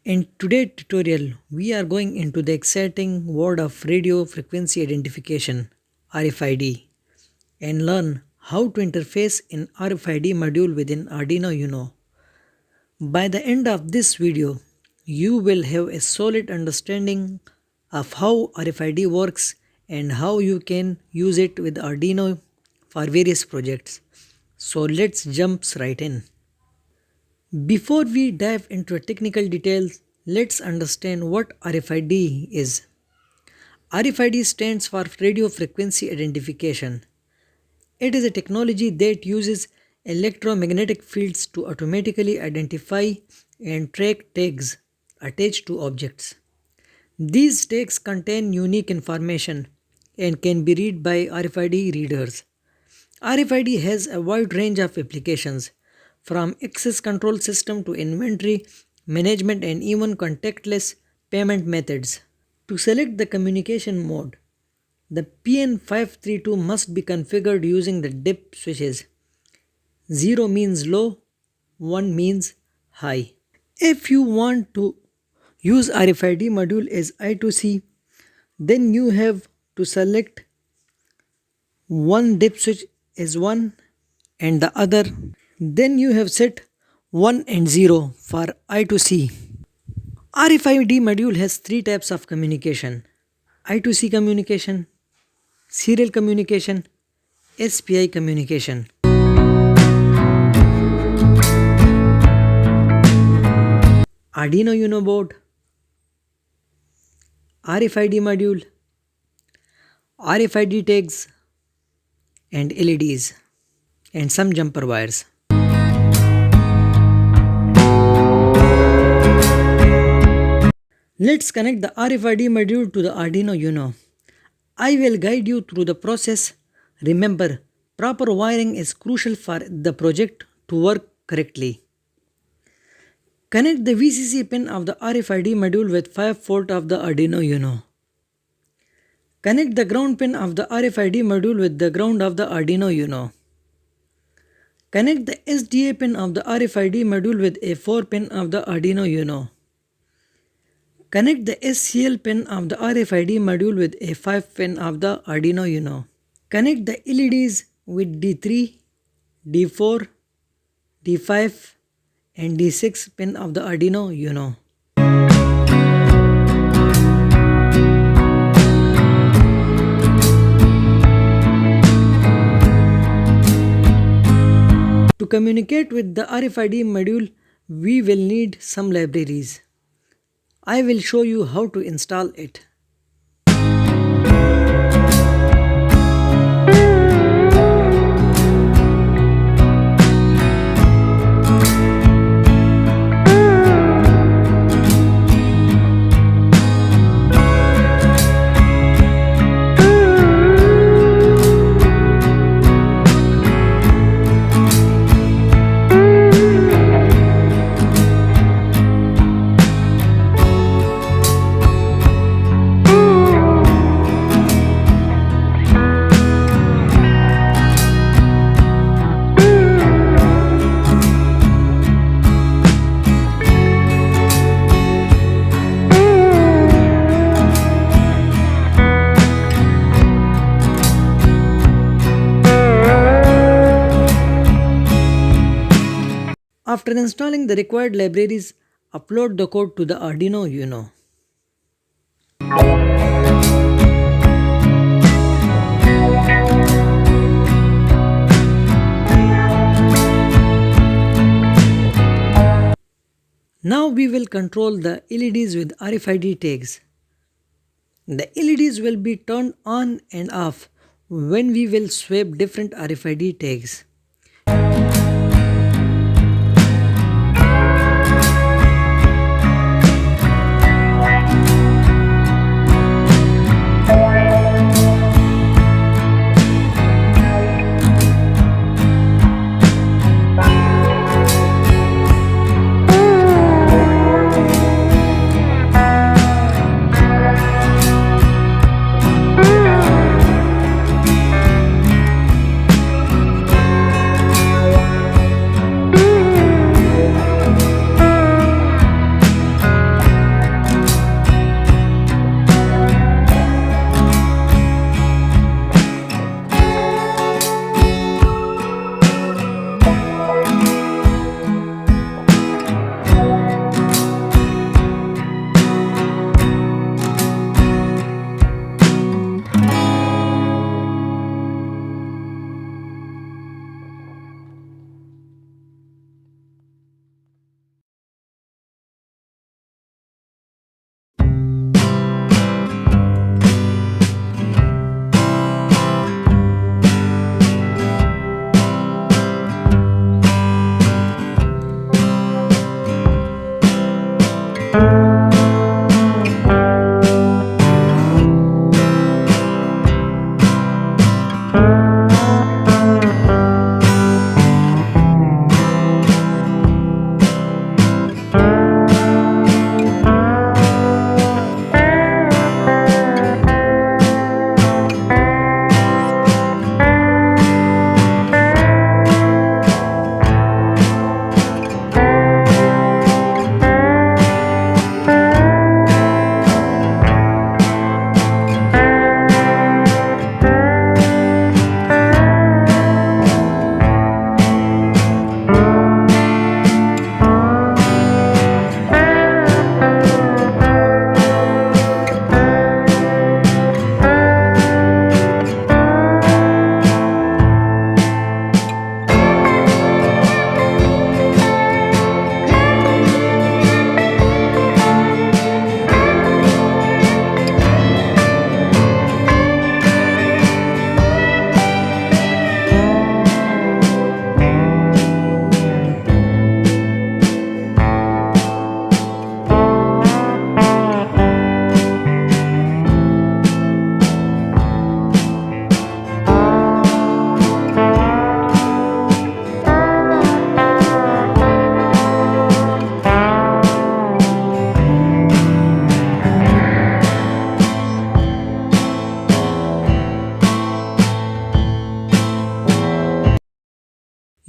In today's tutorial, we are going into the exciting world of radio frequency identification (RFID) and learn how to interface in RFID module within Arduino Uno. By the end of this video, you will have a solid understanding of how RFID works and how you can use it with Arduino for various projects. So let's jump right in. Before we dive into technical details, let's understand what RFID is. RFID stands for Radio Frequency Identification. It is a technology that uses electromagnetic fields to automatically identify and track tags attached to objects. These tags contain unique information and can be read by RFID readers. RFID has a wide range of applications, from access control system to inventory management and even contactless payment methods. To select the communication mode, the PN532 must be configured using the dip switches. 0 means low, 1 means high. If you want to use RFID module as I2C, then you have to select one dip switch as 1 and the other. Then you have set 1 and 0 for I2C. RFID module has three types of communication: I2C communication, serial communication, SPI communication. Arduino Uno board, RFID module, RFID tags and LEDs and some jumper wires. Let's connect the RFID module to the Arduino Uno. I will guide you through the process. Remember, proper wiring is crucial for the project to work correctly. Connect the VCC pin of the RFID module with 5V of the Arduino Uno. Connect the ground pin of the RFID module with the ground of the Arduino Uno. Connect the SDA pin of the RFID module with a 4 pin of the Arduino Uno. Connect the SCL pin of the RFID module with a 5 pin of the Arduino Uno. Connect the LEDs with D3, D4, D5 and D6 pin of the Arduino Uno. To communicate with the RFID module, we will need some libraries. I will show you how to install it. After installing the required libraries, upload the code to the Arduino Uno. Now we will control the LEDs with RFID tags. The LEDs will be turned on and off when we will swap different RFID tags.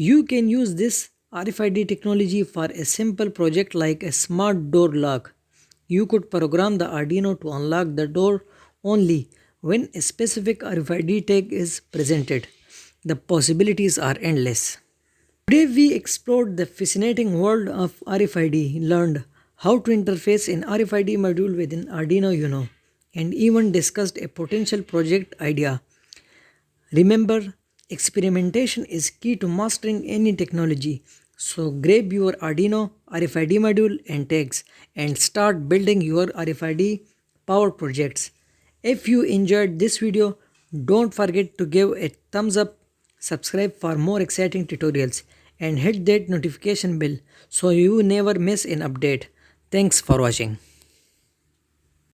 You can use this RFID technology for a simple project like a smart door lock. You could program the Arduino to unlock the door only when a specific RFID tag is presented. The possibilities are endless. Today we explored the fascinating world of RFID, learned how to interface an RFID module with an Arduino Uno, and even discussed a potential project idea. Remember, experimentation is key to mastering any technology. So grab your Arduino RFID module and tags and start building your RFID power projects. If you enjoyed this video, don't forget to give a thumbs up, subscribe for more exciting tutorials, and hit that notification bell so you never miss an update. Thanks for watching.